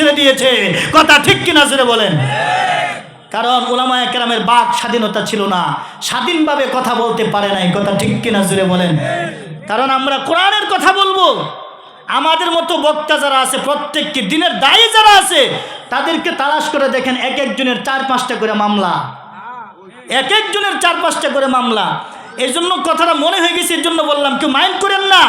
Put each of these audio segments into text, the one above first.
ছেড়ে দিয়েছে। কথা ঠিক কিনা জোরে বলেন। কারণ উলামায়ে কেরামের বাক স্বাধীনতা ছিল না, স্বাধীনভাবে কথা বলতে পারে নাই। কথা ঠিক কিনা জোরে বলেন। কারণ আমরা কোরআনের কথা বলবো, আমাদের মতো বক্তা যারা আছে, প্রত্যেককে দিনের দায়ী যারা আছে, তাদেরকে তালাশ করে দেখেন, এক একজনের 4-5টা করে মামলা, এক একজনের 4-5টা করে মামলা। এই জন্য কথাটা মনে হয়ে গেছে, এর জন্য বললাম, কেউ মাইন্ড করেন না।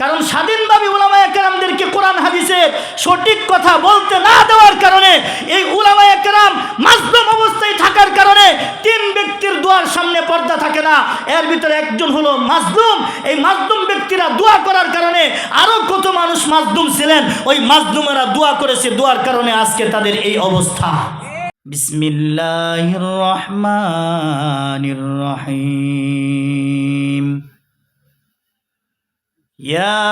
কারণ স্বাধীনভাবে উলামায়ে কেরামদেরকে কোরআন হাদিসের সঠিক কথা বলতে না দেওয়ার কারণে, এই উলামায়ে কেরাম মাজলুম অবস্থায় থাকার কারণে 3 ব্যক্তির দোয়ার সামনে পর্দা থাকে না, এর ভিতরে একজন হলো মাজলুম। এই মাজলুম ব্যক্তিরা দোয়া করার কারণে আরো কত মানুষ মাজলুম ছিলেন, ওই মাজলুমেরা দোয়া করেছে, দোয়ার কারণে আজকে তাদের এই অবস্থা। বিসমিল্লাহির রহমানির রহিম। يا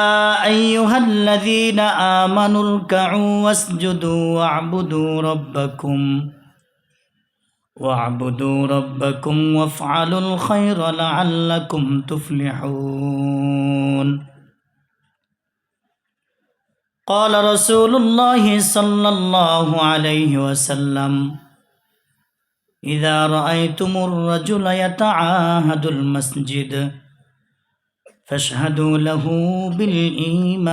أيها الذين آمنوا اركعوا واسجدوا واعبدوا ربكم وافعلوا الخير لعلكم تفلحون. قال رسول الله صلى الله عليه وسلم: إذا رأيتم الرجل يتعاهد المسجد فاشهدوا له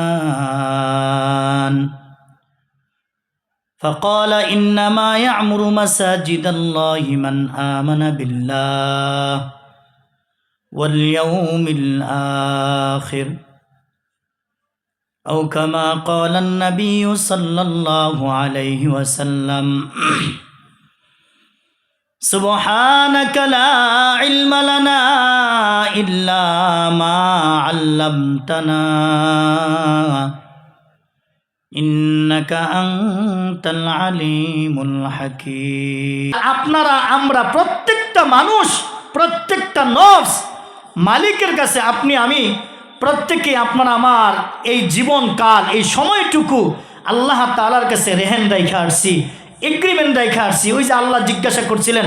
بالإيمان. فقال: إنما يعمر مساجد الله من آمن بالله واليوم الآخر، أو كما قال النبي صلى الله عليه وسلم. سبحانك لا علم لنا إلا ما علمتنا إنك أنت العليم الحكيم. আপনারা আমরা প্রত্যেকটা মানুষ, প্রত্যেকটা নফস মালিকের কাছে, আপনি আমি প্রত্যেকে, আপনারা আমার এই জীবনকাল, এই সময়টুকু আল্লাহ তাআলার কাছে রেহেন রাইখা আসছি, এগ্রিমেন্ট রাইখা আসছি। ওই যে আল্লাহ জিজ্ঞাসা করছিলেন,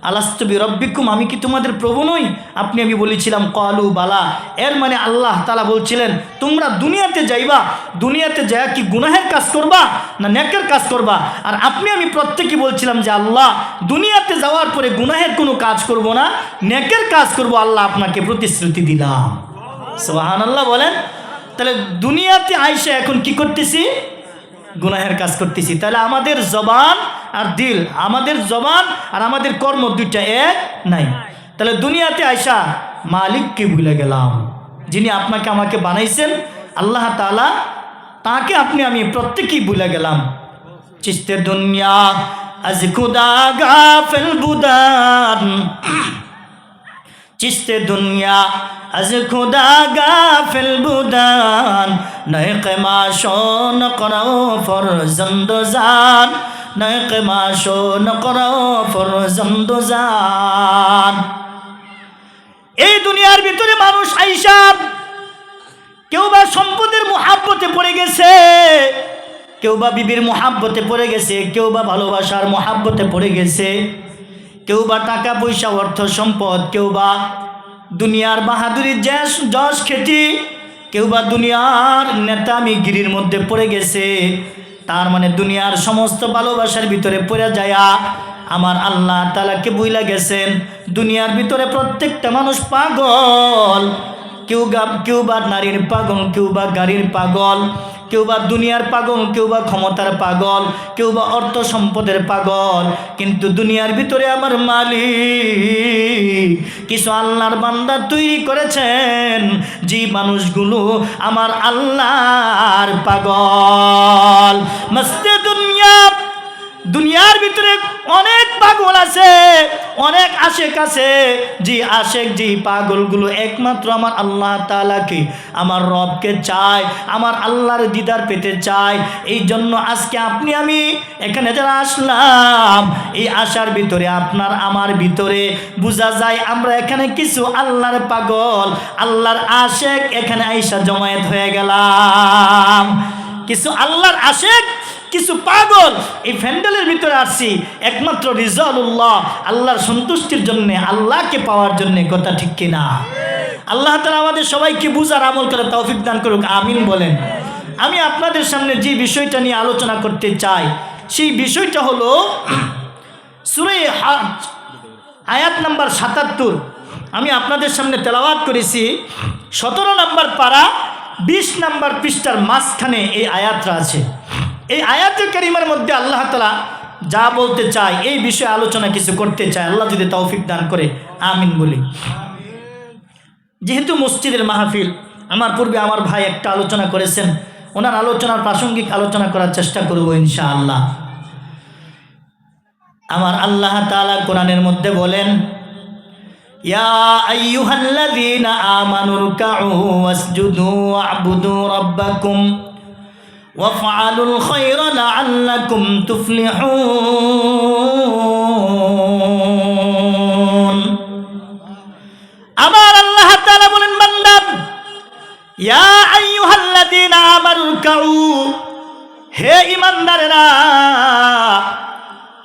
আলাস্তু বিরব্বিকুম, আমি কি তোমাদের প্রভু নই? আমি বলেছিলাম ক্বালু বালা। এর মানে আল্লাহ তাআলা বলছিলেন, তোমরা দুনিয়াতে যাইবা, দুনিয়াতে যায় কি গুনাহের কাজ করবা না নেকের কাজ করবা? আর আমি প্রত্যেকে বলছিলাম যে আল্লাহ, দুনিয়াতে যাওয়ার পরে গুনাহের কোনো কাজ করব না, নেকের কাজ করব। আল্লাহ আপনাকে প্রতিশ্রুতি দিলাম। সুবহানাল্লাহ বলেন। তাহলে দুনিয়াতে আইসা এখন কি করতেছি? গুনাহের কাজ করতেছি। তাহলে আমাদের জবান আর দিল, আমাদের জবান আর আমাদের কর্ম দুইটা এক নাই। তাহলে দুনিয়াতে আইসা মালিককে ভুলে গেলাম, যিনি আপনাকে আমাকে বানাইছেন, আল্লাহ তাআলা, তাকে আমি প্রত্যেকেই ভুলে গেলাম। চিস্তে দুনিয়া আজ খুদা গাফিল বুদান, চিস্তে দুনিয়া আজ খুদা গাফিল বুদান, নয় কেমাশো ন করাও ফরজন্দ জান, নয় কেমাশো ন করাও ফরজন্দ জান। এই দুনিয়ার ভিতরে মানুষ আইসা কেউ বা সম্পদের মোহাব্বতে পড়ে গেছে, কেউ বা বিবির মোহাব্বতে পড়ে গেছে, কেউ বা ভালোবাসার মোহাব্বতে পড়ে গেছে, কেউ বা টাকা পয়সা অর্থ সম্পদ, কেউ বা দুনিয়ার বাহাদুরি যশ খ্যাতি, কেউ বা দুনিয়ার নেতামিগিরির মধ্যে পড়ে গেছে। তার মানে দুনিয়ার সমস্ত ভালোবাসার ভিতরে পড়ে যায়া আমার আল্লাহ তাআলাকে ভুইলা গেছেন। দুনিয়ার ভিতরে প্রত্যেকটা মানুষ পাগল, কেউ বা নারীর পাগল, কেউ বা গাড়ির পাগল, কেউ বা দুনিয়ার পাগল, কেউ বা ক্ষমতার পাগল, কেউ বা অর্থ সম্পদের পাগল। কিন্তু দুনিয়ার ভিতরে আমার মালিক কিছু আল্লাহর বান্দা তৈরি করেছেন, যে মানুষগুলো আমার আল্লাহর পাগল। মস্তে দুনিয়া, দুনিয়ার ভিতরে অনেক পাগল আছে, অনেক আশেক আছে, যে আশেক, যে পাগলগুলো একমাত্র আমার আল্লাহ তাআলাকে, আমার রবকে চায়, আমার আল্লাহর দিদার পেতে চায়। এই জন্য আজকে আমি এখানে যারা আসলাম, এই আশার ভিতরে আপনার আমার ভিতরে বোঝা যায় আমরা এখানে কিছু আল্লাহর পাগল, আল্লাহর আশেক এখানে আইসা জমায়েত হয়ে গেলাম। কিছু আল্লাহর আশেক, কিছু পাগল এই ফ্যান্ডেলের ভিতরে আসছি একমাত্র রিজালুল্লাহ, আল্লাহর সন্তুষ্টির জন্য, আল্লাহকে পাওয়ার জন্য। কথা ঠিক কিনা? আল্লাহ তাআলা আমাদের সবাইকে বুঝার আমল করে তৌফিক দান করুক, আমিন বলেন। আমি আপনাদের সামনে যে বিষয়টা নিয়ে আলোচনা করতে চাই সেই বিষয়টা হলো সূরা হজ আয়াত নাম্বার ৭৭। আমি আপনাদের সামনে তেলাওয়াত করেছি ১৭ নম্বর পারা ২০ নম্বর পৃষ্ঠার মাঝখানে এই আয়াতটা আছে। এই আয়াতে কারিমার মধ্যে আল্লাহ তাআলা যা বলতে চায় এই বিষয়ে আলোচনা কিছু করতে চায়, আল্লাহ যদি তৌফিক দান করে আমিন বলি। যেহেতু মসজিদের মাহফিল, আমার পূর্বে আমার ভাই একটা আলোচনা করেছেন, ওনার আলোচনার প্রাসঙ্গিক আলোচনা করার চেষ্টা করব ইনশাআল্লাহ। আমার আল্লাহ তাআলা কোরআনের মধ্যে বলেন, ইয়া আইয়ুহাল্লাযীনা আমানু রুকউ ওয়াসজুদু ওয়া'বুদু রাব্বাকুম ওয়াফআলুল খায়রা লাআল্লাকুম তুফলিহুন। আমার আল্লাহ তাআলা বলেন, বান্দা ইয়া আইয়ুহাল্লাযীনা আমানু রুকউ, হে ঈমানদারেরা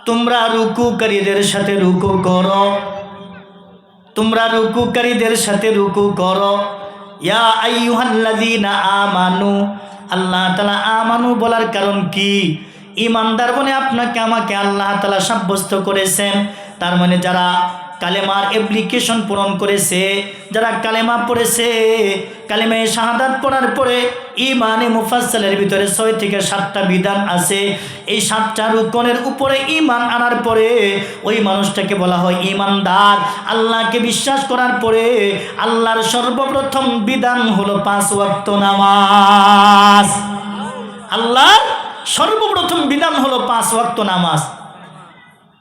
তোমরা রুকুকারীদের সাথে রুকু করো, তোমরা রুকুকারীদের সাথে রুকু করো। ইয়া আইয়ুহাল্লাযীনা আমানু, আল্লাহ তাআলা আমানু বলার কারণ কি? ঈমানদার বলে আপনাকে আমাকে আল্লাহ তাআলা সাব্যস্ত করেছেন। তার মানে যারা কালেমার অ্যাপ্লিকেশন পূরণ করেছে, যারা কালেমা পড়েছে, কালেমায়ে শাহাদাত পড়ার পরে ঈমানে মুফাসসালের ভিতরে 6 থেকে 7টা বিধান আছে। এই 7টা রুকনের উপরে ঈমান আনার পরে ওই মানুষটাকে বলা হয় ঈমানদার। আল্লাহকে বিশ্বাস করার পরে আল্লাহর সর্বপ্রথম বিধান হলো 5 ওয়াক্ত নামাজ। আল্লাহর সর্বপ্রথম বিধান হলো 5 ওয়াক্ত নামাজ।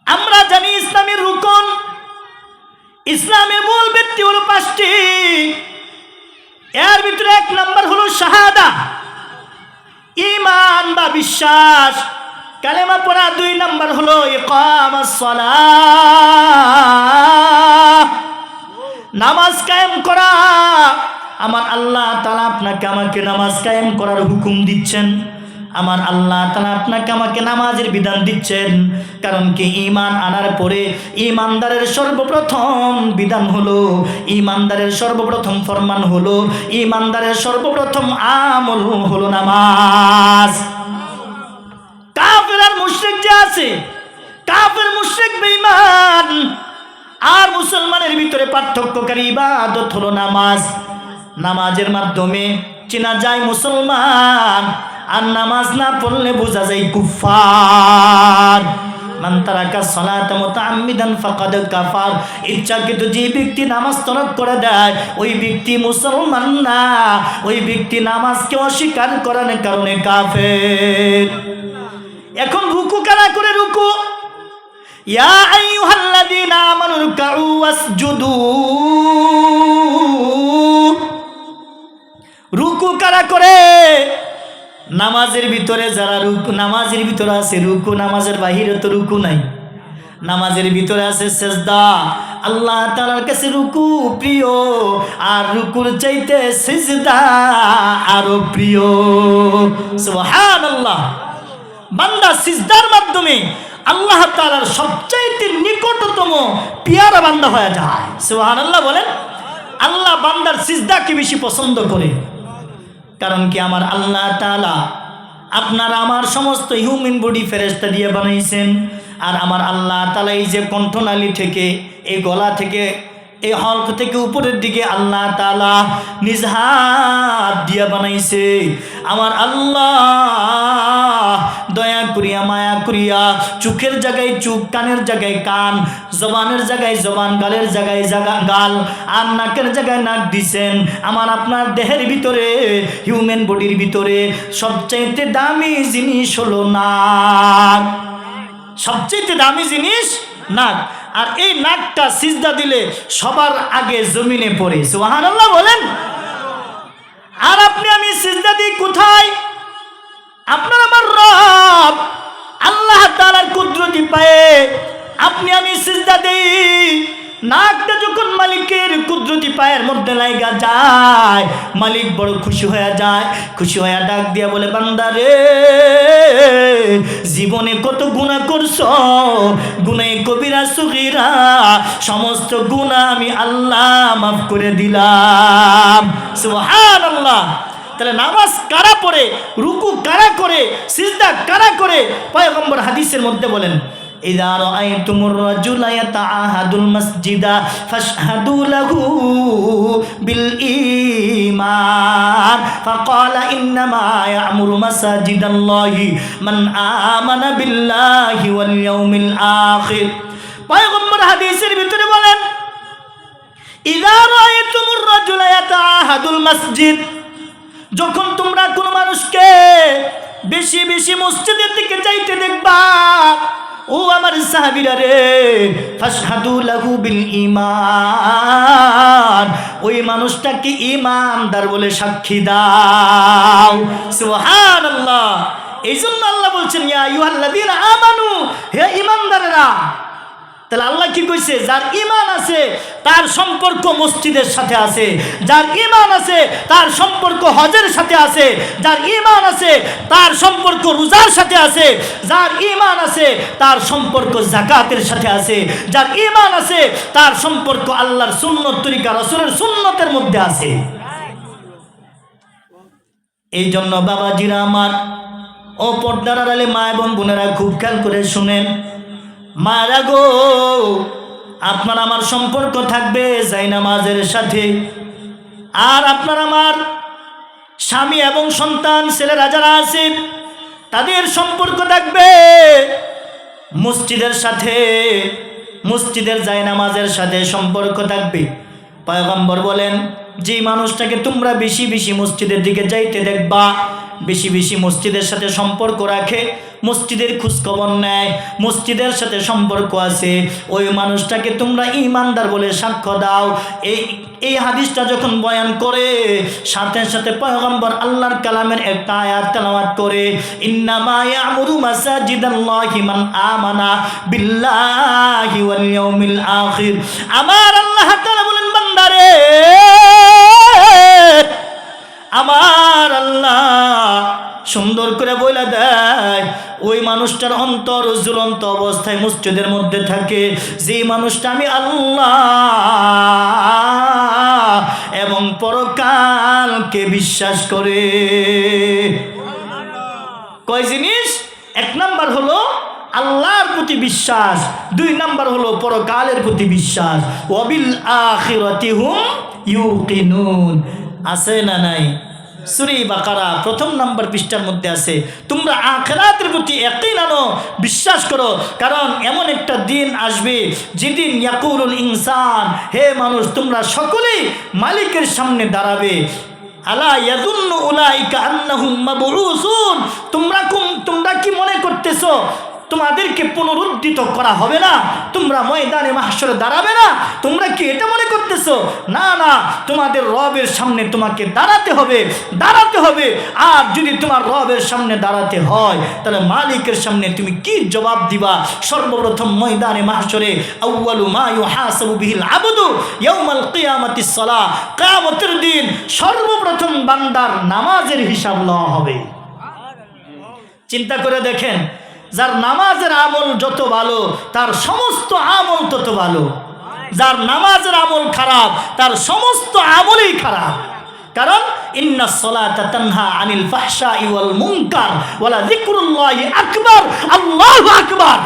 আমরা জানি ইসলামের রুকন, ইসলামের মূল ভিত্তি হলো 5টি। এর ভিতরে 1 নাম্বার হলো শাহাদা, ঈমান বা বিশ্বাস, কালেমা পড়া। 2 নাম্বার হলো ইকামাস সালাহ, নামাজ কায়েম করা। আমার আল্লাহ তাআলা আপনাকে আমাকে নামাজ কায়েম করার হুকুম দিচ্ছেন। আমার আল্লাহ তাআলা আপনাকে আমাকে নামাজের বিধান দিচ্ছেন। কারণ কি? ঈমান আনার পরে ঈমানদারের সর্বপ্রথম বিধান হলো, ঈমানদারের সর্বপ্রথম ফরমান হলো, ঈমানদারের সর্বপ্রথম আমল হলো নামাজ। কাফের আর মুশরিক যে আছে, কাফের মুশরিক বেঈমান আর মুসলমানের ভিতরে পার্থক্যকারী ইবাদত হলো নামাজ। নামাজের মাধ্যমে চেনা যায় মুসলমান, আর নামাজ না পড়লে বোঝা যায় কুফার। মান তারাকা সালাতা মুতাআম্মিদান ফাকাদ কাফার। ইচ্ছাকৃত যে ব্যক্তি নামাজ তরক করে দেয় ওই ব্যক্তি মুসলমান না, ওই ব্যক্তি নামাজকে অস্বীকার করার কারণে কাফের। এখন রুকু কারা করে? রুকু ইয়া আইয়ুহাল্লাযীনা আমানু রুকউ ওয়াসজুদু, রুকু কারা করে? নামাজের ভিতরে যারা রুকু, নামাজের ভিতরে আছে রুকু, নামাজের বাহিরে তো রুকু নাই। নামাজের ভিতরে আছে সেজদা। আল্লাহ তাআলার কাছে রুকু প্রিয়, আর রুকুর চাইতে সিজদা আরো প্রিয়। সুবহানাল্লাহ। বান্দা সিজদার মাধ্যমে আল্লাহ তাআলার সবচাইতে নিকটতম পিয়ারা বান্দা হয়ে যায়। সুবহানাল্লাহ বলেন। আল্লাহ বান্দার সিজদাকে বেশি পছন্দ করে। কারণ কি? আমার আল্লাহ তাআলা আপনার আমার সমস্ত হিউম্যান বডি ফেরেশতা দিয়ে বানাইছেন। আর আমার আল্লাহ তাআলা এই যে কণ্ঠনালী থেকে, এই গলা থেকে, এই হলক থেকে উপরের দিকে আল্লাহ তাআলা নিজ হাত দিয়ে বানাইছে। আমার আল্লাহ দয়া করিয়া মায়া করিয়া চোখের জায়গায় চোখ, কানের জায়গায় কান, জবানের জায়গায় জবান, গালের জায়গায় গাল, আর নাকের জায়গায় নাক দিছেন। আমার আপনার দেহের ভিতরে, হিউম্যান বডির ভিতরে সবচাইতে দামি জিনিস হলো নাক। সবচাইতে দামি জিনিস নাক। আর এই নাকটা সিজদা দিলে সবার আগে জমিনে পড়ে। সুবহানাল্লাহ বলেন। আর আপনি আমি সিজদা দিই কোথায়? আপনার আমার রব আল্লাহ তাআলার কুদরতি পায়ে আপনি আমি সিজদা দেই। নাকটা যখন মালিকের কুদরতি পায়ের মধ্যে লাগা যায়, মালিক বড় খুশি হয়ে যায়। খুশি হয়ে ডাক দিয়া বলে, বান্দা রে, জীবনে কত গুনাহ করছো, গুনাহে কবিরা সগীরা সমস্ত গুনাহ আমি আল্লাহ মাফ করে দিলাম। সুবহানাল্লাহ। তাহলে নামাজ কারা পড়ে, রুকু কারা করে, সিজদা কারা করে? পয়গম্বর হাদিসের মধ্যে বলেন, ইযা রাআইতুমুর রাজুলা ইয়াতাআহাদুল মাসজিদা ফাশহাদু লাহু বিল ঈমান ফাকালা ইন্নামা ইয়া'মুরু মাসাজিদাল্লাহি মান আমানা বিল্লাহি ওয়াল ইয়াউমিল আখির। পয়গম্বর হাদিসের ভিতরে বলেন, ইযা রাআইতুমুর রাজুলা ইয়াতাআহাদুল মাসজিদ, যখন তোমরা কোন মানুষকে বেশি বেশি মসজিদের দিকে যাইতে দেখবা, ও আমার সাহাবীরা রে, ফাশহাদু লাহু বিল ঈমান, ওই মানুষটাকে ঈমানদার বলে সাক্ষী দাও। সুবহানাল্লাহ। এইজন্য আল্লাহ বলছেন, ইয়া আইয়ুহাল্লাযীনা আমানু, হে ঈমানদারেরা। তাহলে আল্লাহ কি কইছে? যার ঈমান আছে তার সম্পর্ক মসজিদের সাথে আছে, যার ঈমান আছে তার সম্পর্ক হজের সাথে আছে, যার ঈমান আছে তার সম্পর্ক রোজার সাথে আছে, যার ঈমান আছে তার সম্পর্ক যাকাতের সাথে আছে, যার ঈমান আছে তার সম্পর্ক আল্লাহর সুন্নত তরিকা রাসূলের সুন্নতের মধ্যে আছে। এই জন্য বাবাজিরা আমার, ও পর্দার আড়ালে মা এবং বোনেরা, খুব খেয়াল করে শুনেন। মারা গো, আপনার আমার সম্পর্ক থাকবে জায়নামাজের সাথে, আর আপনার আমার স্বামী এবং সন্তান ছেলেরা যারা আছে তাদের সম্পর্ক থাকবে মসজিদের সাথে, মসজিদের জায়নামাজের সাথে সম্পর্ক থাকবে। পয়গম্বর বলেন, যে মানুষটাকে তোমরা বেশি বেশি মসজিদের দিকে যাইতে দেখবা, বেশি বেশি মসজিদের সাথে সম্পর্ক রাখে, মসজিদের খোঁজখবর নেয়, মসজিদের সাথে সম্পর্ক আছে, ওই মানুষটাকে তোমরা ঈমানদার বলে সাক্ষ্য দাও। এই হাদিসটা যখন বয়ান করে, সাথে সাথে পয়গম্বর আল্লাহর কালামের একটা আয়াত তেলাওয়াত করে, ইন্নামা ইয়া'মুরু মাসাজিদাল্লাহি মান আমানা বিল্লাহি ওয়াল ইয়াউমিল আখির। আমার আল্লাহ তাআলা বলেন, বান্দারে, আমার আল্লাহ সুন্দর করে বলে দেয়, ওই মানুষটার অন্তর ঝুলন্ত অবস্থায় মসজিদের মধ্যে থাকে, যে মানুষটা আমি আল্লাহ এবং পরকালকে বিশ্বাস করে। কয় জিনিস? এক নাম্বার হলো আল্লাহর প্রতি বিশ্বাস, দুই নাম্বার হলো পরকালের প্রতি বিশ্বাস। ওয়াবিল আখিরাতি হুম ইউকিনুন। আছে না নাই? সূরা বাকারা প্রথম নাম্বার পৃষ্ঠার মধ্যে আছে, তোমরা আখিরাতের প্রতি ইয়াকিন আনো, বিশ্বাস করো। কারণ এমন একটা দিন আসবে যেদিন ইয়াকুলুল ইনসান, হে মানুষ তোমরা সকলেই মালিকের সামনে দাঁড়াবে। আলা ইয়াযুন্নু উলাইকা আন্নাহুম মাবউসুন, তোমরা কি মনে করতেছো তোমাদেরকে পুনরুদ্ধিত করা হবে না? তোমরা ময়দানে মাহশরে দাঁড়াবে না? তোমরা কি এটা মনে করতেছো? না না, তোমাদের রবের সামনে তোমাকে দাঁড়াতে হবে, দাঁড়াতে হবে। আর যদি তোমার রবের সামনে দাঁড়াতে হয়, তাহলে মালিকের সামনে তুমি কি জবাব দিবা? সর্বপ্রথম ময়দানে মাহশরে আউয়ালু মা ইউহাসাবু বিহিল আবদু ইয়াউমাল কিয়ামাতিস সালাহ, কিয়ামতের দিন সর্বপ্রথম বান্দার নামাজের হিসাব লওয়া হবে। চিন্তা করে দেখেন, যার নামাজের আমল যত ভালো, তার সমস্ত আমল তত ভালো। যার নামাজের আমল খারাপ, তার সমস্ত আমলই খারাপ। কারণ ইন্নাস সালাতা তানহা আনিল ফাহশাই ওয়াল মুনকার ওয়ালা যিকরুল্লাহি আকবার, আল্লাহু আকবার।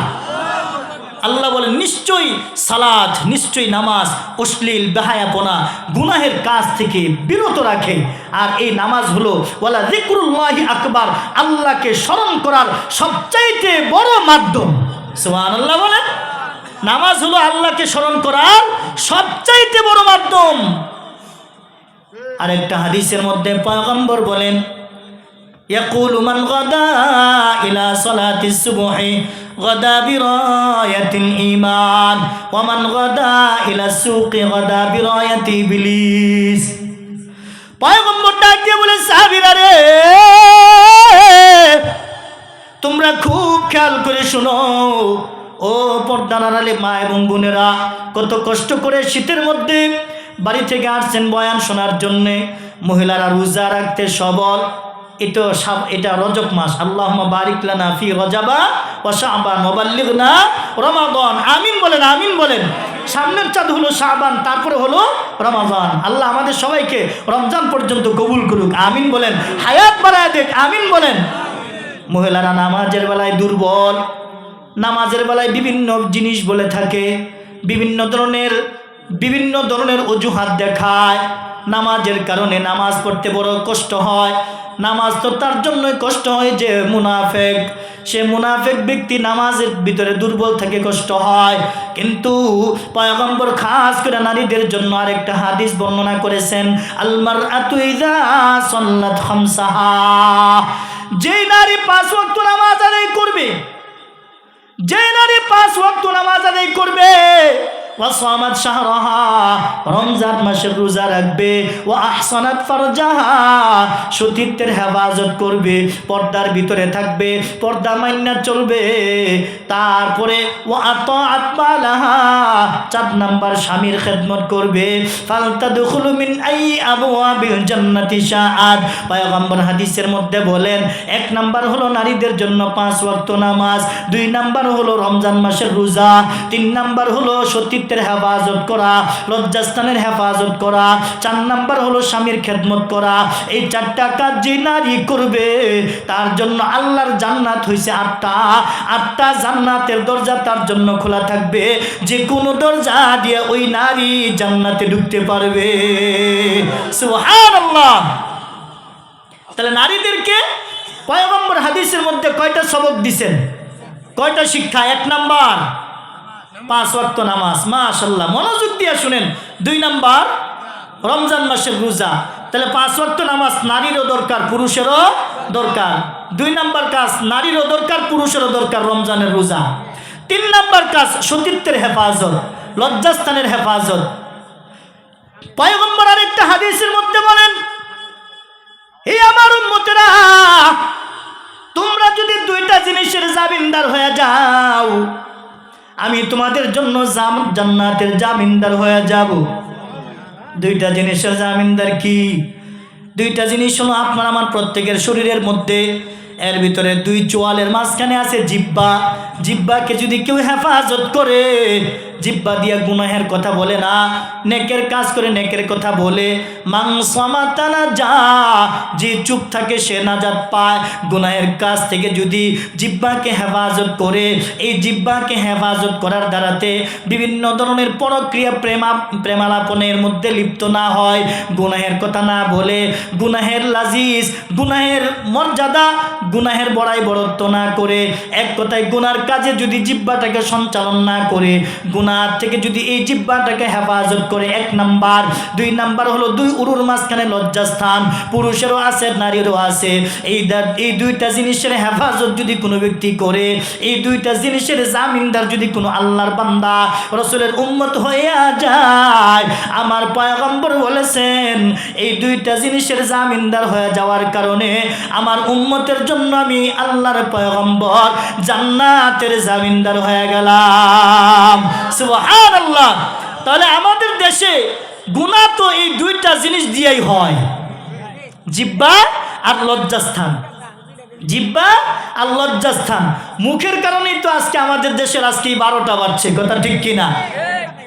আল্লাহ বলেন, নিশ্চয়ই সালাত, নিশ্চয়ই নামাজ অশ্লীল বেহায়াপনা গুনাহের কাজ থেকে বিরত রাখে। আর এই নামাজ হলো ওয়ালা যিকরুল্লাহি আকবার, আল্লাহকে স্মরণ করার সবচাইতে বড় মাধ্যম। সুবহানাল্লাহ বলেন, নামাজ হলো আল্লাহকে স্মরণ করার সবচাইতে বড় মাধ্যম। আরেকটা হাদিসের মধ্যে পয়গম্বর বলেন, ইয়াকুলু মান গাদা ইলা সালাতিস সুবহি গাদা বিরায়াতিল ঈমান ওয়া মান গাদা ইলা সুকি গাদা বিরায়াতি ইবলিস। পয়গম্বর ডাক দিয়ে বলে, সাহাবীরা রে, তোমরা খুব খেয়াল করে শোনো। ও পর্দার আড়ালে মা এবং বোনেরা, কত কষ্ট করে শীতের মধ্যে বাড়ি থেকে আসছেন বয়ান শোনার জন্যে। মহিলারা রোজা রাখতে সবল, এটা রজব মাস। আল্লাহুম্মা বারিক লানা ফি রজাবা ওয়া শাবান ওয়া বাল্লিগনা রমাদান। আমিন বলেন, আমিন বলেন। সামনের চাঁদ হলো শাবান, তারপরে হলো রমাদান। আল্লাহ আমাদের সবাইকে রমজান পর্যন্ত কবুল করুক, আমিন বলেন। হায়াত বাড়ায় দেখ, আমিন বলেন। মহিলারা নামাজের বেলায় দুর্বল, নামাজের বেলায় বিভিন্ন জিনিস বলে থাকে, বিভিন্ন ধরনের অজুহাত দেখায়। নামাজের কারণে নামাজ পড়তে বড় কষ্ট হয়। নামাজ তো তার জন্যই কষ্ট হয় যে মুনাফেক, সে মুনাফেক ব্যক্তি নামাজের ভিতরে দুর্বল থেকে কষ্ট হয়। কিন্তু পয়গম্বর খাস করে নারীদের জন্য আরেকটা হাদিস বর্ণনা করেছেন, আল মারআতু ইযা সাল্লাত খামসাহা। যেই নারী 5 ওয়াক্ত নামাজ আদায় করবে, যেই নারী 5 ওয়াক্ত নামাজ আদায় করবে, ওয়াসামাত শাহরাহা, রমজান মাসের রোজা রাখবে, ওয়া আহসানাত ফারজাহা, সতীত্বের হেফাজত করবে, পর্দার ভিতরে থাকবে, পর্দা মাইন্না চলবে, তারপরে ওয়া আতাআত মালাহা, 4 নাম্বার স্বামীর খেদমত করবে, ফালতাদখুলু মিন আই আবওয়াবিল জান্নাতি শাআত। পয়গম্বর হাদিসের মধ্যে বলেন 1 নাম্বার হলো নারীদের জন্য 5 ওয়াক্ত নামাজ, 2 নাম্বার হলো রমজান মাসের রোজা, 3 নাম্বার হলো সতীত্বের হেফাজত করা, লজ্জাস্থানের হেফাজত করা, 4 নাম্বার হলো স্বামীর খেদমত করা। এই 4টা কাজ যে নারী করবে তার জন্য আল্লাহর জান্নাত হইছে 8টা জান্নাতের দরজা তার জন্য খোলা থাকবে, যে কোনো দরজা দিয়ে ওই নারী জান্নাতে ঢুকতে পারবে। সুবহানাল্লাহ। তাহলে নারীদেরকে পয়গম্বর হাদিসের মধ্যে কয়টা সবক দিবেন, কয়টা শিক্ষা? 1 নাম্বার 5 ওয়াক্ত নামাজ, মাশাআল্লাহ, মনোযোগ দিয়ে শুনেন। 2 নাম্বার রমজান মাসের রোজা। তাহলে 5 ওয়াক্ত নামাজ নারীরও দরকার, পুরুষেরও দরকার। 2 নাম্বার কাজ নারীরও দরকার, পুরুষেরও দরকার, রমজানের রোজা। 3 নাম্বার কাজ সতীত্বের হেফাজত, লজ্জাস্থানের হেফাজত। পয়গম্বর আরেকটা হাদিসের মধ্যে বলেন, হে আমার উম্মতেরা, তোমরা যদি 2টা জিনিসের জামিনদার হয়ে যাও, আমি তোমাদের জন্য জান্নাতের জামিনদার হয়ে যাব। 2টা জিনিসের জামিনদার কি? 2টা জিনিস হলো আপনার আমার প্রত্যেকের শরীরের মধ্যে, এর ভিতরে 2 চোয়ালের মাঝখানে আছে জিহ্বা। জিহ্বাকে যদি কেউ হেফাজত করে, জিহ্বা দিয়া গুনাহের কথা বলে না, নেকের কাজ করে নেকের কথা বলে, মাংসামাতানা যা, যে চুপ থাকে সে নাজাত পায়। গুনাহের কাজ থেকে যদি জিহ্বাকে হেফাজত করে, এই জিহ্বাকে হেফাজত করার দ্বারাতে বিভিন্ন ধরনের পরক্রিয়া প্রেমালাপনের মধ্যে লিপ্ত না হয়, গুনাহের কথা না বলে, গুনাহের লাজিজ, গুনাহের মর্যাদা, গুনাহের বড়াই বড়ত্ব না করে, এক কথায় গুনার কাজে যদি জিহ্বাটাকে সঞ্চালন না করে, গুনাহ থেকে যদি এই জিহ্বাটাকে হেফাজত করে, 1 নাম্বার। 2 নাম্বার হলো 2 উরুর মাঝখানে লজ্জাস্থান, পুরুষেরও আছে নারীরও আছে। এই 2টা জিনিসের হেফাজত যদি কোনো ব্যক্তি করে, এই 2টা জিনিসের জামিনদার যদি কোনো আল্লাহর বান্দা রাসূলের উম্মত হইয়া যায়, আমার পয়গম্বর বলেছেন এই 2টা জিনিসের জামিনদার হয়ে যাওয়ার কারণে আমার উম্মতের জন্য আমি আল্লাহর পয়গম্বর জান্নাতের জামিনদার হয়ে গেলাম। সুবহানাল্লাহ। তাহলে আমাদের দেশে গুনাহ তো এই 2টা জিনিস দিয়েই হয়, জিহ্বা আর লজ্জাস্থান। জিহ্বা আর লজ্জাস্থান, মুখের কারণেই তো আজকে আমাদের দেশের আজকে 12টা বাজছে, কথা ঠিক কিনা?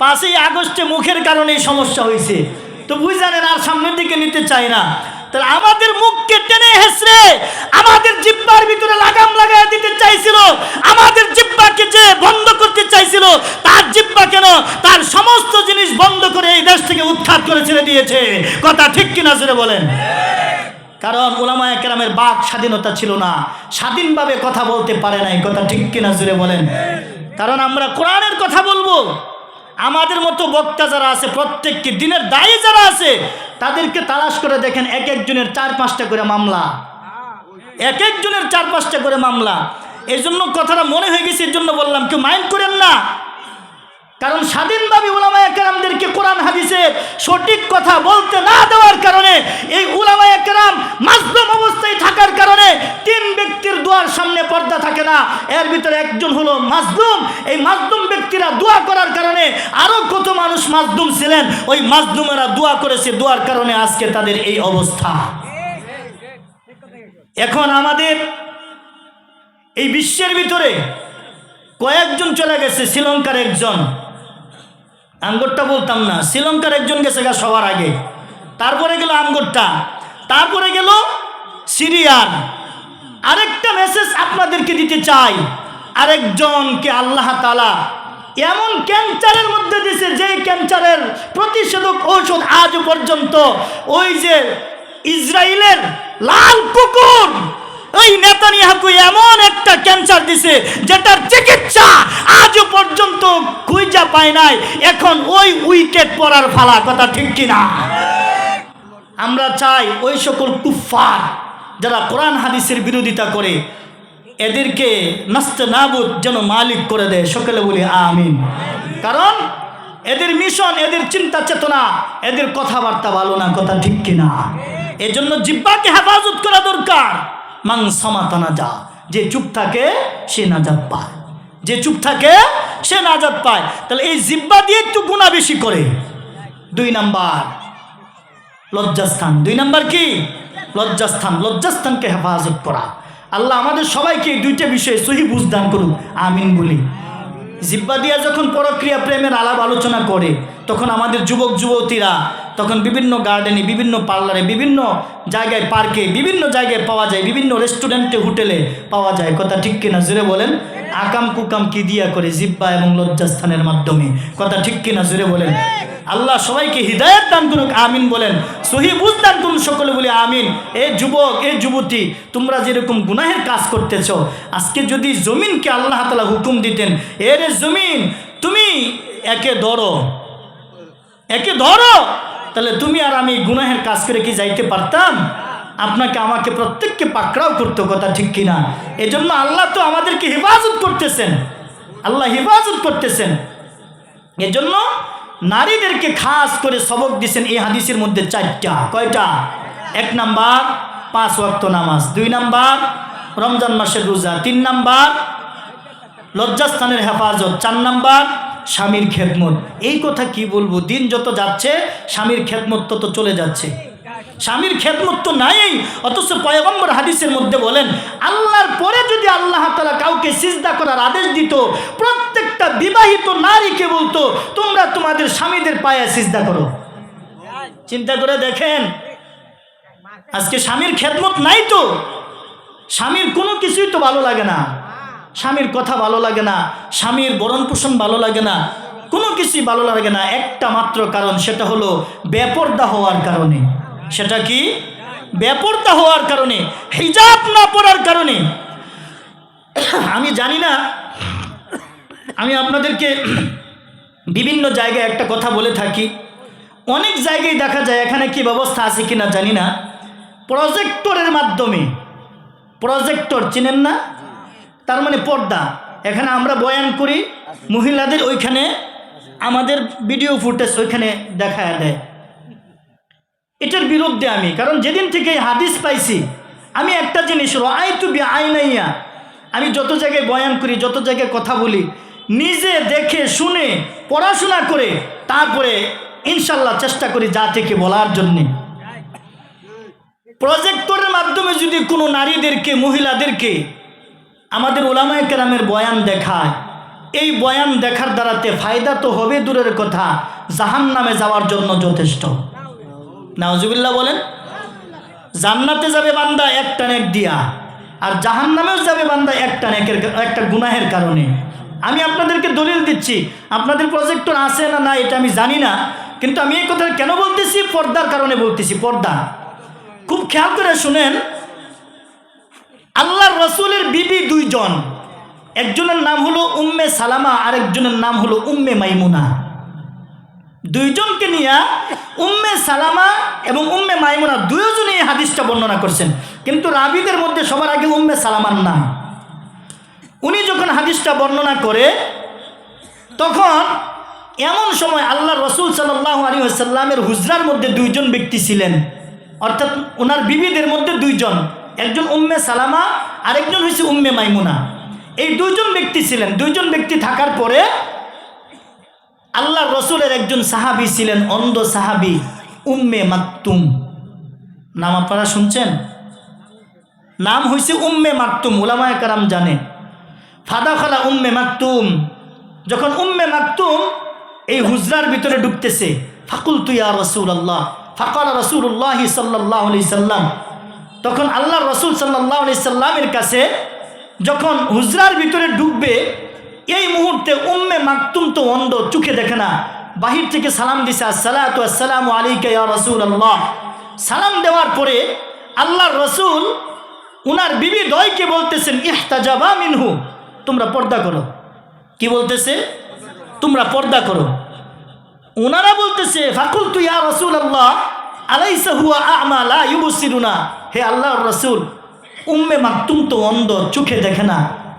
5ই আগস্টে মুখের কারণেই সমস্যা হয়েছে, তো বুঝানেন আর সামনের দিকে নিতে চাই না। তাহলে আমাদের মুখকে টেনে হেসড়ে আমাদের জিহ্বার ভিতরে লাগাম লাগাই দিতে চাইছিল, আমাদের জিহ্বাকে যে বন্ধ করতে চাইছিল, তার জিহ্বা কেন তার সমস্ত জিনিস বন্ধ করে এই দেশ থেকে উৎখাত করে ছেড়ে দিয়েছে, কথা ঠিক কিনা জোরে বলেন? কারণ উলামায়ে কেরামের বাক স্বাধীনতা ছিল না, স্বাধীনভাবে কথা বলতে পারে নাই, কথা ঠিক কিনা জোরে বলেন? কারণ আমরা কোরআনের কথা বলবো, আমাদের মতো বক্তা যারা আছে, প্রত্যেককে দিনের দায়ী যারা আছে, তাদেরকে তালাশ করে দেখেন, এক একজনের 4-5টা করে মামলা, এক একজনের 4-5টা করে মামলা। এই জন্য কথাটা মনে হয়ে গেছে, এর জন্য বললাম, কেউ মাইন্ড করেন না। কারণ স্বাধীনভাবে উলামায়ে কেরামদেরকে কোরআন হাদিসের সঠিক কথা বলতে না দেওয়ার কারণে, এই উলামায়ে কেরাম মাজলুম অবস্থায় থাকার কারণে 3 ব্যক্তির দোয়ার সামনে পর্দা থাকে না, এর ভিতরে একজন হলো মাজলুম। এই মাজলুম ব্যক্তিরা দোয়া করার কারণে আরো কত মানুষ মাজলুম ছিলেন, ওই মাজলুমেরা দোয়া করেছে, দোয়ার কারণে আজকে তাদের এই অবস্থা। এখন আমাদের এই বিশ্বের ভিতরে কয়েকজন চলে গেছে। শ্রীলঙ্কার একজন, আমগোটটা বলতাম না, শ্রীলঙ্কার একজন গেছে গা সবার আগে, তারপরে গেল আমগোটটা, তারপরে গেল সিরিয়ার। আরেকটা মেসেজ আপনাদেরকে দিতে চাই, আরেকজনকে আল্লাহ তাআলা এমন ক্যান্সারের মধ্যে দিয়েছে, যে ক্যান্সারের প্রতিষেধক ঔষধ আজ পর্যন্ত ওই যে ইসরায়েলের লাল কুকুর ওই নেতানিয়াহু এমন একটা ক্যান্সার দিছে যেটার চিকিৎসা আজও পর্যন্ত খুঁজে পায় নাই। এখন ওই উইকেট পড়ার ফালা, কথা ঠিক কিনা? আমরা চাই ওই সকল কুফফার যারা কোরআন হাদিসের বিরোধিতা করে এদেরকে নাস্তানাবুদ যেন মালিক করে দেয়। সকলে বলি আমিন। কারণ এদের মিশন, এদের চিন্তা চেতনা, এদের কথাবার্তা ভালো না, কথা ঠিক কিনা? এজন্য জিহ্বাকে হেফাজত করা দরকার। মান সামাতা নাজা, যে চুপ থাকে সে নাজাত পায়, যে চুপ থাকে সে নাজাত পায়। তাহলে এই জিহ্বা দিয়ে একটু গুনাহ বেশি করে। 2 নাম্বার লজ্জাস্থান। 2 নাম্বার কি? লজ্জাস্থান। লজ্জাস্থানকে হেফাজত করা। আল্লাহ আমাদের সবাইকে 2টা বিষয়ে সহি বুঝ দান করুন, আমিন বলি। জিহ্বা দিয়া যখন পরক্রিয়া প্রেমের আলাপ আলোচনা করে, তখন আমাদের যুবক যুবতীরা তখন বিভিন্ন গার্ডেনে, বিভিন্ন পার্লারে, বিভিন্ন জায়গায়, পার্কে, বিভিন্ন জায়গায় পাওয়া যায়, বিভিন্ন রেস্টুরেন্টে, হোটেলে পাওয়া যায়। কথা ঠিক কিনা? জোরে বলেন। আকাম কুকাম কি দিয়া করে? জিহ্বা এবং লজ্জাস্থানের মাধ্যমে। কথা ঠিক কিনা? জোরে বলেন। আল্লাহ সবাইকে হিদায়াত দান করুক, আমিন বলেন। সহি বুঝ দান করুন, সকলে বলি আমিন। এ যুবক, এ যুবতী, তোমরা যেরকম গুনাহের কাজ করতেছ, আজকে যদি জমিনকে আল্লাহ তাআলা হুকুম দিতেন, এর জমিন তুমি একে ধরো, একে ধরো, তাহলে তুমি আর আমি গুনাহের কাজ করে কি যাইতে পারতাম? আপনাকে আমাকে প্রত্যেককে পাকড়াও করতো। কথা ঠিক কিনা? এজন্য আল্লাহ তো আমাদেরকে হেফাজত করতেছেন, আল্লাহ হেফাজত করতেছেন। এজন্য নারীদেরকে খাস করে সবক দিয়েছেন এই হাদিসের মধ্যে 4টা। কয়টা? 1 নাম্বার 5 ওয়াক্ত নামাজ, 2 নাম্বার রমজান মাসের রোজা, 3 নাম্বার লজ্জাস্থানের হেফাজত, 4 নাম্বার স্বামীর খেদমত। এই কথা কি বলবো, দিন যত যাচ্ছে স্বামীর খেদমত তত চলে যাচ্ছে। স্বামীর খেদমত তো নাই, অথচ পয়গম্বর হাদিসের মধ্যে বলেন, আল্লাহর পরে যদি আল্লাহ তাআলা কাউকে সিজদা করার আদেশ দিত, প্রত্যেকটা বিবাহিত নারীকে বলতো, তোমরা তোমাদের স্বামীদের পায়ে সিজদা করো। চিন্তা করে দেখেন, আজকে স্বামীর খেদমত নাই তো, স্বামীর কোনো কিছুই তো ভালো লাগে না, স্বামীর কথা ভালো লাগে না, স্বামীর ভরণ পোষণ ভালো লাগে না, কোনো কিছুই ভালো লাগে না। একটা মাত্র কারণ, সেটা হলো বেপরদা হওয়ার কারণে। সেটা কি? বেপরদা হওয়ার কারণে, হিজাব না পরার কারণে। আমি জানি না, আমি আপনাদেরকে বিভিন্ন জায়গায় একটা কথা বলে থাকি, অনেক জায়গায় দেখা যায়, এখানে কি ব্যবস্থা আছে কিনা জানি না, প্রজেক্টরের মাধ্যমে, প্রজেক্টর চিনেন না? তার মানে পর্দা। এখানে আমরা বয়ান করি, মহিলাদের ওইখানে আমাদের ভিডিও ফুটেজ ওইখানে দেখা দেয়। এটার বিরুদ্ধে আমি, কারণ যেদিন থেকে হাদিস পাইছি, আমি একটা জিনিস রাআইতু বিআইনাইয়া, আমি যত জায়গায় বয়ান করি, যত জায়গায় কথা বলি, নিজে দেখে শুনে পড়াশোনা করে তারপরে ইনশাল্লাহ চেষ্টা করি যা থেকে বলার জন্যে। প্রজেক্টরের মাধ্যমে যদি কোনো নারীদেরকে, মহিলাদেরকে আমাদের উলামায়ে কেরামের বয়ান দেখায়, এই বয়ান দেখার দ্বারাতে ফায়দা তো হবে দূরের কথা, জাহান্নামে যাওয়ার জন্য যথেষ্ট। নাউজুবিল্লাহ বলেন। জান্নাতে যাবে বান্দা একটা নেক দিয়া, আর জাহান্নামেও যাবে বান্দা একটা গুনাহের কারণে। আমি আপনাদেরকে দলিল দিচ্ছি, আপনাদের প্রজেক্টর আছে না না এটা আমি জানি না, কিন্তু আমি এই কথা কেন বলতেছি? পর্দার কারণে বলতেছি। পর্দা খুব খেয়াল করে শুনেন। আল্লাহর রাসূলের বিবি 2 জন, একজনের নাম হলো উম্মে সালামা, আরেকজনের নাম হলো উম্মে মাইমুনা। 2 জনকে নিয়ে উম্মে সালামা এবং উম্মে মাইমুনা 2 জনই এই হাদিসটা বর্ণনা করছেন, কিন্তু রাবীদের মধ্যে সবার আগে উম্মে সালামার নাম। উনি যখন হাদিসটা বর্ণনা করে, তখন এমন সময় আল্লাহর রাসূল সাল্লাল্লাহু আলাইহি ওয়াসাল্লামের হুজরার মধ্যে 2 জন ব্যক্তি ছিলেন, অর্থাৎ ওনার বিবিদের মধ্যে 2 জন, একজন উম্মে সালামা, আরেকজন হচ্ছে উম্মে মাইমুনা। এই 2 জন ব্যক্তি ছিলেন। 2 জন ব্যক্তি থাকার পরে আল্লাহর রাসূলের একজন সাহাবী ছিলেন, অন্ধ সাহাবী, উম্মে মাকতুম। নাম আপনারা শুনছেন? নাম হয়েছে উম্মে মাকতুম, উলামায়ে কেরাম জানে। ফাদাখালা উম্মে মাকতুম, যখন উম্মে মাকতুম এই হুজরার ভিতরে ঢুকতেছে, ফাকুলতু ইয়া রাসূলুল্লাহ, ফাকালা রাসূলুল্লাহ সাল্লাল্লাহু আলাইহি সাল্লাম, তখন আল্লাহর রাসূল সাল্লাল্লাহু আলাইহি সাল্লামের কাছে যখন হুজরার ভিতরে ঢুকবে, এই মুহূর্তে উম্মে মাকতুম তো অন্ধ, চোখে দেখে না, বাহির থেকে সালাম দিছে, আসসালাতু আসসালামু আলাইকা ইয়া রাসূলুল্লাহ। সালাম দেওয়ার পরে আল্লাহর রাসূল উনার বিবি দ্বয়কে বলতেছেন, ইহতাজাবা মিনহু, তোমরা পর্দা করো। কি বলতেছে? তোমরা পর্দা করো। ওনারা বলতেছে, ফাকুলতু ইয়া রাসূলুল্লাহ আলাইসা হুয়া আ'মা লা ইউবসিরুনা, হে আল্লাহর রাসূল, উম্মে মাকতুম তো অন্ধ, চোখে দেখে না,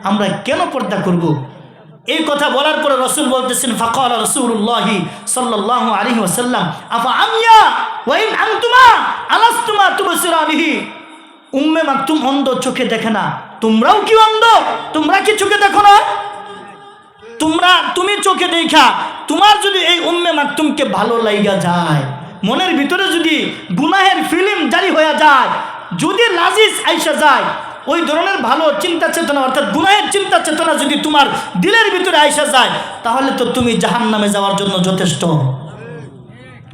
আমরা কেন পর্দা করব? এই কথা বলার পরে রাসূল বলতেছেন, ফাকালা রাসূলুল্লাহ সাল্লাল্লাহু আলাইহি ওয়াসাল্লাম, আফা আমিয়া ওয়া ইন আনতুমা আলাস্তুমা তুবসিরানিহি, উম্মে মাকতুম অন্ধ, চোখে দেখে না, তোমরাও কি অন্ধ? তোমরা কি চোখে দেখো না? তুমি চোখে দেখা তোমার যদি এই উম্মে মাকতুমকে ভালো লাগা যায়, মনের ভিতরে যদি গুনাহের ফিল্ম জারি হয়ে যায়, যদি লাজিজ আইসা যায়, ওই ধরনের ভালো চিন্তা চেতনা অর্থাৎ গুনাহের চিন্তা চেতনা যদি তোমার দিলের ভিতরে আইসা যায়, তাহলে তো তুমি জাহান্নামে যাওয়ার জন্য যথেষ্ট।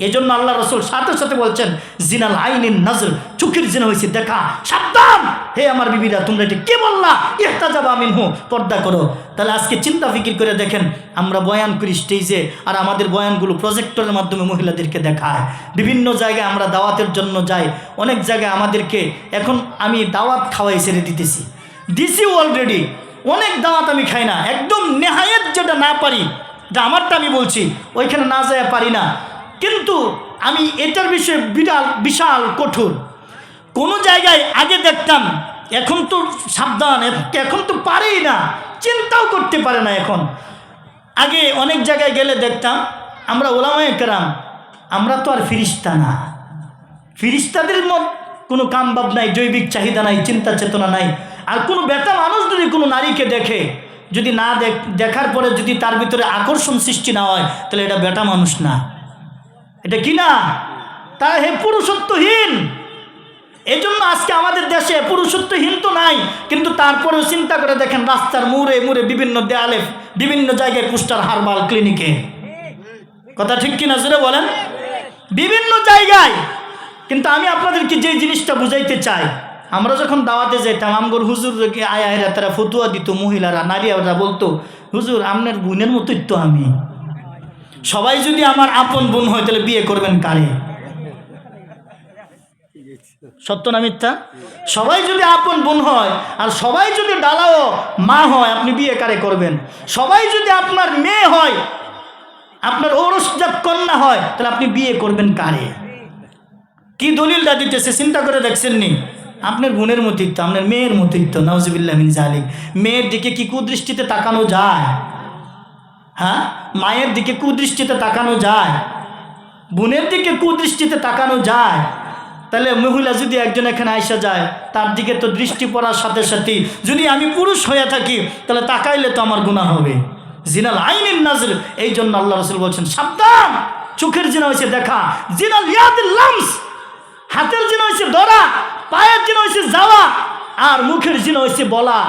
এই জন্য আল্লাহ রাসূল সাথে সাথে বলছেন, জিনাল আইনিন নজর, চোখের জিনা হয়েছে দেখা, সাবধান হে আমার বিবিরা, তোমরা এটা কি বললা, ইহতাজাবা মিনহু, পর্দা করো। তাহলে আজকে চিন্তা ফিকির করে দেখেন, আমরা বয়ান করি স্টেজে, আর আমাদের বয়ানগুলো প্রজেক্টরের মাধ্যমে মহিলাদেরকে দেখায়। বিভিন্ন জায়গায় আমরা দাওয়াতের জন্য যাই, অনেক জায়গায় আমাদেরকে, এখন আমি দাওয়াত খাওয়াই ছেড়ে দিছি অলরেডি, অনেক দাওয়াত আমি খাই না, একদম নেহায়েত যেটা না পারি, এটা আমারটা আমি বলছি, ওইখানে না যায় পারি না, কিন্তু আমি এটার বিষয়ে বিশাল কঠোর। কোনো জায়গায় আগে দেখতাম, এখন তো সাবধান, এখন তো পারেই না, চিন্তাও করতে পারে না। এখন আগে অনেক জায়গায় গেলে দেখতাম, আমরা উলামায়ে কেরাম, আমরা তো আর ফিরিস্তা না, ফিরিস্তাদের কোনো কাম ভাব নাই, জৈবিক চাহিদা নাই, চিন্তা চেতনা নাই। আর কোনো বেটা মানুষ যদি কোনো নারীকে দেখে, যদি না দেখার পরে যদি তার ভিতরে আকর্ষণ সৃষ্টি না হয়, তাহলে এটা বেটা মানুষ না, এটা কি না, তা হে পুরুষত্বহীন। এই জন্য আজকে আমাদের দেশে পুরুষত্বহীন তো নাই, কিন্তু তারপরেও চিন্তা করে দেখেন, রাস্তার মুড়ে মুড়ে, বিভিন্ন দেয়ালে, বিভিন্ন জায়গায় পোস্টার, হারবাল ক্লিনিকে, কথা ঠিক কিনা জোরে বলেন, বিভিন্ন জায়গায়। কিন্তু আমি আপনাদেরকে যে জিনিসটা বুঝাইতে চাই, আমরা যখন দাওয়াতে যেতাম, আমগর হুজুরকে আয়া তারা ফতুয়া দিত, মহিলারা, নারীরা বলতো, হুজুর আপনার বোনের মতোই তো আমি, সবাই যদি আমার আপন বোন হয় তাহলে বিয়ে করবেন কারে? সত্য না মিথ্যা? সবাই যদি আপন বোন হয়, আর সবাই যদি ডালাও মা হয়, আপনি বিয়ে কারে করবেন? সবাই যদি আপনার মেয়ে হয়, আপনার ঔরসজাত কন্যা হয়, তাহলে আপনি বিয়ে করবেন কারে? কি দলিলটা দিতেছে চিন্তা করে দেখছেননি? আপনার বোনের মতোই তো, আপনার মেয়ের মতোই তো, নাউজুবিল্লাহ মিন যালিক। মেয়ের দিকে কি কুদৃষ্টিতে তাকানো যায়? হ্যাঁ, মায়ের দিকে কুদৃষ্টিতে তাকানো যায়? বোনের দিকে কুদৃষ্টিতে তাকানো যায়? তাহলে মহিলা যদি একজন এখানে আইসা যায়, তার দিকে তো দৃষ্টি পড়ার সাথে সাথে যদি আমি পুরুষ হয়ে থাকি, তাহলে তাকাইলে তো আমার গুনাহ হবে। জিনাল আইনিন নজর, এই জন্য আল্লাহ রাসূল বলছেন, সাবধান, চোখের জিনা হয়েছে দেখা, জিনাল ইয়াদিল লামস, হাতের জিনা হয়েছে ধরা, পায়ের জিনা হয়েছে যাওয়া, আর মুখের জিনা হয়েছে বলা,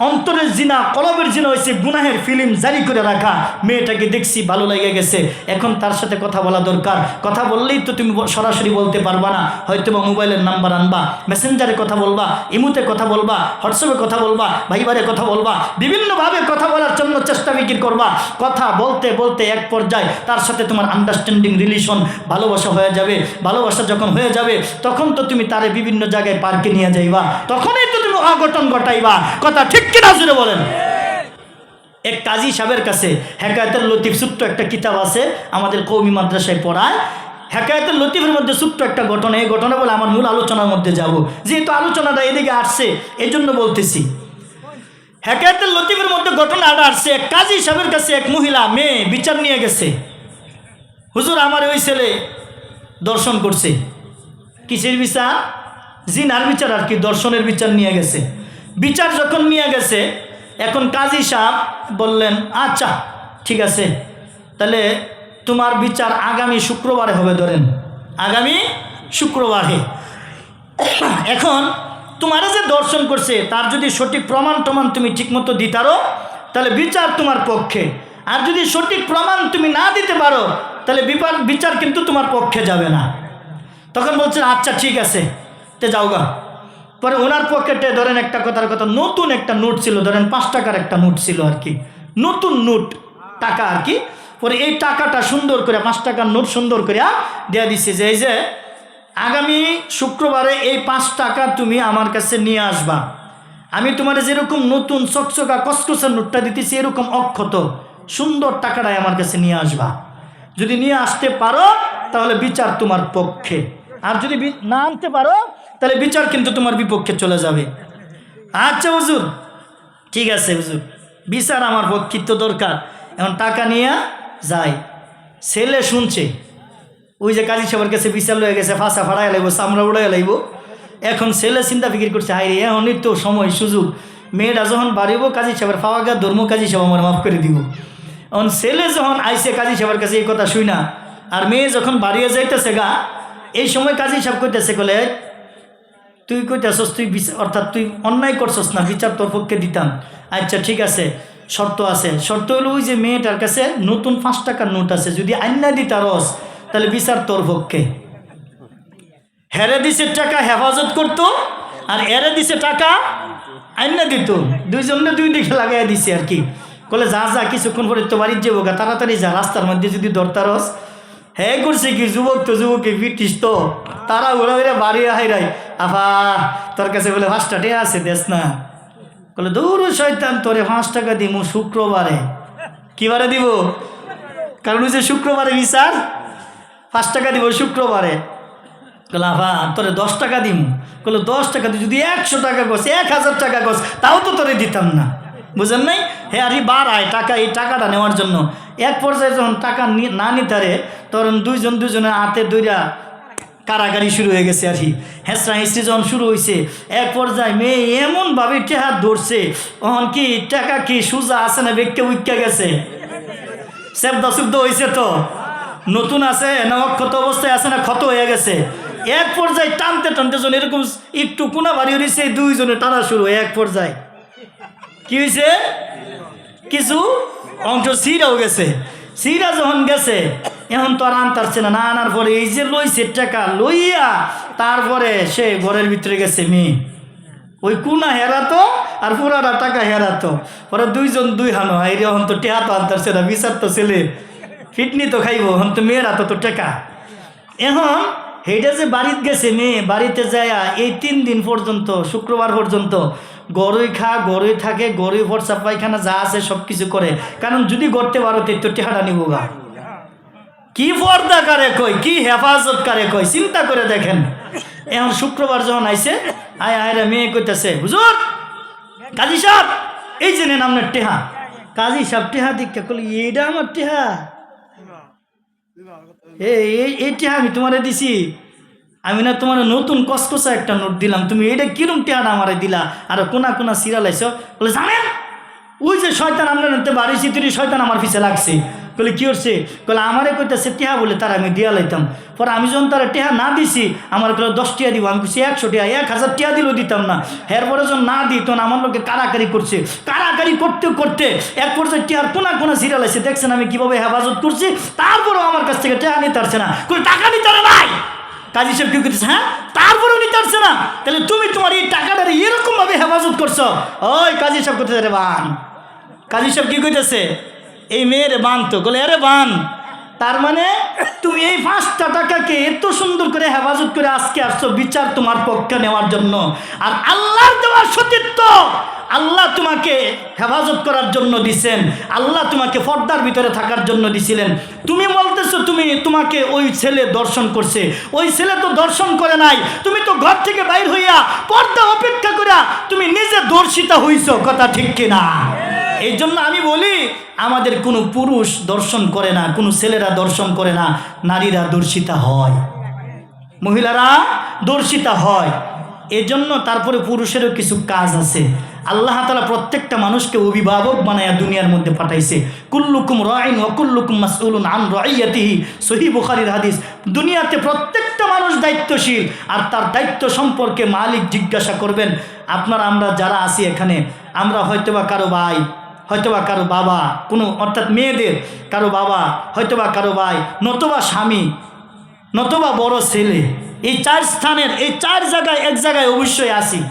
অন্তরের জিনা, কলবের জিনা হয়েছে গুনাহের ফিল্ম জারি করে রাখা। মেয়েটাকে দেখছি, ভালো লেগে গেছে, এখন তার সাথে কথা বলা দরকার। কথা বললেই তো তুমি সরাসরি বলতে পারবা না, হয়তো বা মোবাইলের নাম্বার আনবা, মেসেঞ্জারে কথা বলবা, ইমুতে কথা বলবা, হোয়াটসঅ্যাপে কথা বলবা, ভাইবারে কথা বলবা, বিভিন্নভাবে কথা বলার জন্য চেষ্টা বিক্রি করবা। কথা বলতে বলতে এক পর্যায়ে তার সাথে তোমার আন্ডারস্ট্যান্ডিং রিলেশন, ভালোবাসা হয়ে যাবে। ভালোবাসা যখন হয়ে যাবে, তখন তো তুমি তারে বিভিন্ন জায়গায় পার্কে নিয়ে যাইবা, তখনই তো তুমি অঘটন ঘটাইবা। কথা ঠিক কিনা জুড়ে বলেন? এক কাজী সাহেবের কাছে হেকায়েতুল লতিফ ছোট্ট একটা কিতাব আছে, আমাদের কওমি মাদ্রাসায় পড়ায়। হেকায়েতুল লতিফের মধ্যে ছোট্ট একটা ঘটনা, এই ঘটনা বলে আমার মূল আলোচনার মধ্যে যাব, যেহেতু আলোচনাটা এদিকে আসছে এই জন্য বলতেছি। হেকায়েতুল লতিফের মধ্যে ঘটনাটা আসছে, এক কাজী সাহেবের কাছে এক মহিলা মেয়ে বিচার নিয়ে গেছে, হুজুর আমার ওই ছেলে দর্শন করছে। কিসের বিচার? জিনার বিচার আর কি, দর্শনের বিচার নিয়ে গেছে। বিচার যখন নিয়ে গেছে, এখন কাজী সাহেব বললেন, আচ্ছা ঠিক আছে, তাহলে তোমার বিচার আগামী শুক্রবারে হবে, ধরেন আগামী শুক্রবারে। এখন তোমারে যে দর্শন করছে তার যদি সঠিক প্রমাণ তুমি ঠিকমতো দিতারো তাহলে বিচার তোমার পক্ষে, আর যদি সঠিক প্রমাণ তুমি না দিতে পারো তাহলে বিচার কিন্তু তোমার পক্ষে যাবে না। তখন বলছেন আচ্ছা ঠিক আছে, তে যাও গা। পরে ওনার পকেটে ধরেন একটা কথার কথা নতুন একটা নোট ছিল, ধরেন 5 টাকার একটা নোট ছিল আর কি, নতুন নোট টাকা আর কি। পরে এই টাকাটা সুন্দর করে 5 টাকার নোট সুন্দর করে দেয়া দিচ্ছে যে এই যে আগামী শুক্রবারে এই 5 টাকা তুমি আমার কাছে নিয়ে আসবা, আমি তোমার যেরকম নতুন চকচকা কসকসের নোটটা দিতেছি এরকম অক্ষত সুন্দর টাকাটাই আমার কাছে নিয়ে আসবা। যদি নিয়ে আসতে পারো তাহলে বিচার তোমার পক্ষে, আর যদি না আনতে পারো তাহলে বিচার কিন্তু তোমার বিপক্ষে চলে যাবে। আচ্ছা হুজুর ঠিক আছে হুজুর, বিচার আমার পক্ষিত্ব দরকার। এখন টাকা নিয়ে যায়, ছেলে শুনছে ওই যে কাজী সাহেবের কাছে বিচার লয়ে গেছে, ফাঁসা ফাড়াই লাগবো, চামড়া উড়াই লাগবো। এখন ছেলে চিন্তা ফিকির করছে হাই রে এখনই তো সময় সুযোগ, মেয়েটা যখন বাড়িব কাজী সাহেবের পাওয়া গা ধর্ম কাজী সাহেব আমার মাফ করে দিব। এখন ছেলে যখন আইসে কাজী সাহেবের কাছে এই কথা শুই না, আর মেয়ে যখন বাড়িয়ে যাইতেছে গা, এই সময় কাজী সাহেব কইতেছে বলে তুই কইতেছস তুই অর্থাৎ তুই অন্যায় করছস না, বিচার তোর পক্ষে দিতাম। আচ্ছা ঠিক আছে, শর্ত আছে। শর্ত হলো ওই যে মেয়েটার কাছে নতুন 5 টাকার নোট আছে, যদি আইনা দিতারস তাহলে বিচার তোর পক্ষে। হেরে দিছে টাকা হেফাজত করতো, আর এরে দিছে টাকা আইনা দিত, দুইজনে দুই দিকে লাগাই দিছে আর কি। বলে যা যা কিছুক্ষণ পরে তো বাড়ির যাবো গা, তাড়াতাড়ি যা, রাস্তার মধ্যে যদি দরতারস। হ্যাঁ করছে কি যুবক তো যুবকে ব্রিটিশ তো তারা ওরা ওরা বাড়ি হাইরাই আফা তোর কাছে বলে 5 টাকা আছে দেশ না। বলে দৌড় শয়তান তোরে 5 টাকা দিমু শুক্রবারে। কি বারে দিব? কারণ ওই যে শুক্রবারে বিচার, 5 টাকা দিব শুক্রবারে। বলে আফা তোরে 10 টাকা দিমু। বলে 10 টাকা দিই, যদি 100 টাকা গছ 1000 টাকা গছ তাও তো তোরে দিতাম না। বুঝেন নাই? হ্যাঁ আর বাড়ায় টাকা, এই টাকাটা নেওয়ার জন্য। এক পর্যায়ে যখন টাকা না নিতারে তখন দুজনের হাতে দইরা কারাগারি শুরু হয়ে গেছে আর কি। হেঁচড়া হেঁচড়ি যখন শুরু হয়েছে, এক পর্যায়ে মেয়ে এমনভাবে টেহা ধরছে, তখন কি টাকা কি সুজা আছে না বেগকে উইকা গেছে, সেবদা শুদ্ধ হয়েছে তো, নতুন আছে না অক্ষত অবস্থায় আছে না ক্ষত হয়ে গেছে। এক পর্যায়ে টানতে টানতে যখন এরকম একটু কোনা বাড়ি হয়েছে, দুইজনে টানা শুরু হয়। এক পর্যায়ে কি হয়েছে, কিছু অংশ সিরাও গেছে। সিরা যখন গেছে এখন তো আর আনতারছে না, আনার পরে এই যে লইছে টাকা লইয়া তারপরে সে ঘরের ভিতরে গেছে মেয়ে, ওই কুনা হেরাতো আর পুরাটা টাকা হেরাতো। পরে দুইজন দুই হানো এই রে, এখন তো টেহা তো আনতারছে না, বিচার তো ছেলে ফিটনি তো খাইব, এখন তো মেয়ের হাতে তো টাকা। এখন সেইটা যে বাড়িতে গেছে মেয়ে, বাড়িতে যায় এই 3 দিন পর্যন্ত শুক্রবার পর্যন্ত গরুই খা গরুই থাকে, গরুই ফরসা পায়খানা যা আছে সব কিছু করে। কারণ যদি করতে পারো তো টেহাটা নিব গা। কি পর্দা কারে কই, কি হেফাজত কারে কই, চিন্তা করে দেখেন। এখন শুক্রবার যখন আইছে আয়রা মেয়ে কইতেছে হুজুর কাজী সাহেব এই যে নেন আপনার টেহা। কাজী সাহেব টেহা দিকে কল এইটা আমার টেহা, এই টেহা আমি তোমারে দিছি, আমি না তোমার নতুন কসকসা একটা নোট দিলাম, তুমি এটা কিরম টেহাটা আমারে দিলা আর কোনা কোনা সিরা লাইছো। বলে জানেন ওই যে শয়তান আপনার বাড়ি চিতুরি শয়তান আমার পিছে লাগছে। বলে কি করছে? বলে আমারে কইতেছে টেহা বলে তার আমি দিয়া লাইতাম। পরে আমি যখন তারা টেহা না দিছি আমার কলে 10 টাকা দিব, আমি কিছু 100 টাকা 1000 টাকা দিলেও দিতাম না। এরপরে যখন না দিই তখন আমার লোকে কারাকারি করছে, কারাকারি করতে করতে এক পর্যায়ে টেহার কোনা কোনা সিরা লাইছে। দেখছেন আমি কিভাবে হেফাজত করছি, তারপরেও আমার কাছ থেকে টেহা নিতে পারছে না, কোনো টাকা নিতে পারে নাই। কাজী সাহেব কি করতেছে, হ্যাঁ তারপরেও নিতে পারছে না, তাহলে তুমি তোমার এই টাকাটা এরকম ভাবে হেফাজত করছো। ওই কাজী সাহেব করতেছে রে বান। কাজী সাহেব কি কইতেছে, এই মেয়ের বান তো বলে আরে বান, তার মানে তুমি এই 5টা টাকাকে এত সুন্দর করে হেফাজত করে আজকে আসছো বিচার তোমার পক্ষে নেওয়ার জন্য। আর আল্লাহর দেওয়ার সতীত্ব আল্লাহ তোমাকে হেফাজত করার জন্য দিছেন, আল্লাহ তোমাকে পর্দার ভিতরে থাকার জন্য দিছিলেন। তুমি বলতেছো তোমাকে ওই ছেলে দর্শন করছে, ওই ছেলে তো দর্শন করে নাই, তুমি তো ঘর থেকে বাইর হইয়া পর্দা অপেক্ষা করিয়া তুমি নিজে দর্শিতা হইছো, কথা ঠিক কিনা? এই জন্য আমি বলি আমাদের কোনো পুরুষ দর্শন করে না, কোনো ছেলেরা দর্শন করে না, নারীরা দর্শিতা হয়, মহিলারা দর্শিতা হয়। এজন্য তারপরে পুরুষেরও কিছু কাজ আছে। আল্লাহ তাআলা প্রত্যেকটা মানুষকে অভিভাবক বানায়া দুনিয়ার মধ্যে পাঠাইছে। কুল্লুকুম রাইন ওয়া কুল্লুকুম মাসউলুন আন রাইয়াতিহি, সহিহ বুখারীর হাদিস। দুনিয়াতে প্রত্যেকটা মানুষ দায়িত্বশীল, আর তার দায়িত্ব সম্পর্কে মালিক জিজ্ঞাসা করবেন। আপনারা আমরা যারা আছি এখানে, আমরা হয়তোবা কারো ভাই, হয়তোবা কারো বাবা, কোনো অর্থাৎ মেয়েদের কারো বাবা, হয়তোবা কারো ভাই, নতবা স্বামী, নতবা বড় ছেলে। এই চার স্থানের, এই চার জায়গায় এক জায়গায় অবশ্যই আসি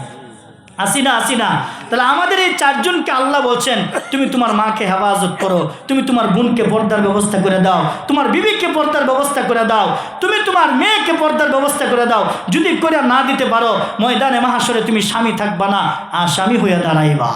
না। তাহলে আমাদের এই চারজনকে আল্লাহ বলছেন, তুমি তোমার মাকে হেফাজত করো, তুমি তোমার বোনকে পর্দার ব্যবস্থা করে দাও, তোমার বিবিকে পর্দার ব্যবস্থা করে দাও, তুমি তোমার মেয়েকে পর্দার ব্যবস্থা করে দাও। যদি করে না দিতে পারো, ময়দানে মাহাশরে তুমি স্বামী থাকবা না, আর স্বামী হইয়া দাঁড়াইবা।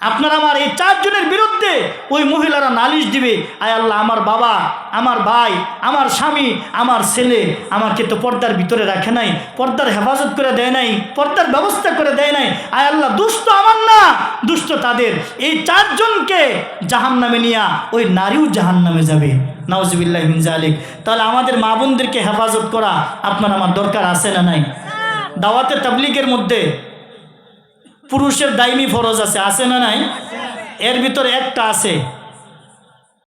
আপনার আমার এই চারজনের বিরুদ্ধে ওই মহিলারা নালিশ দিবে, আয় আল্লাহ, আমার বাবা, আমার ভাই, আমার স্বামী, আমার ছেলে আমাকে তো পর্দার ভিতরে রাখে নাই, পর্দার হেফাজত করে দেয় নাই, পর্দার ব্যবস্থা করে দেয় নাই। আয় আল্লাহ, দুষ্ট আমার না, দুষ্ট তাদের। এই চারজনকে জাহান্নামে নিয়া ওই নারীও জাহান্নামে যাবে। নাউজুবিল্লাহি মিন যালিক। তাহলে আমাদের মা বোনদেরকে হেফাজত করা আপনার আমার দরকার আছে না নাই? দাওয়াতে তাবলীগের মধ্যে পুরুষের দায়মি ফরজ আছে না নাই? এর ভিতরে একটা আছে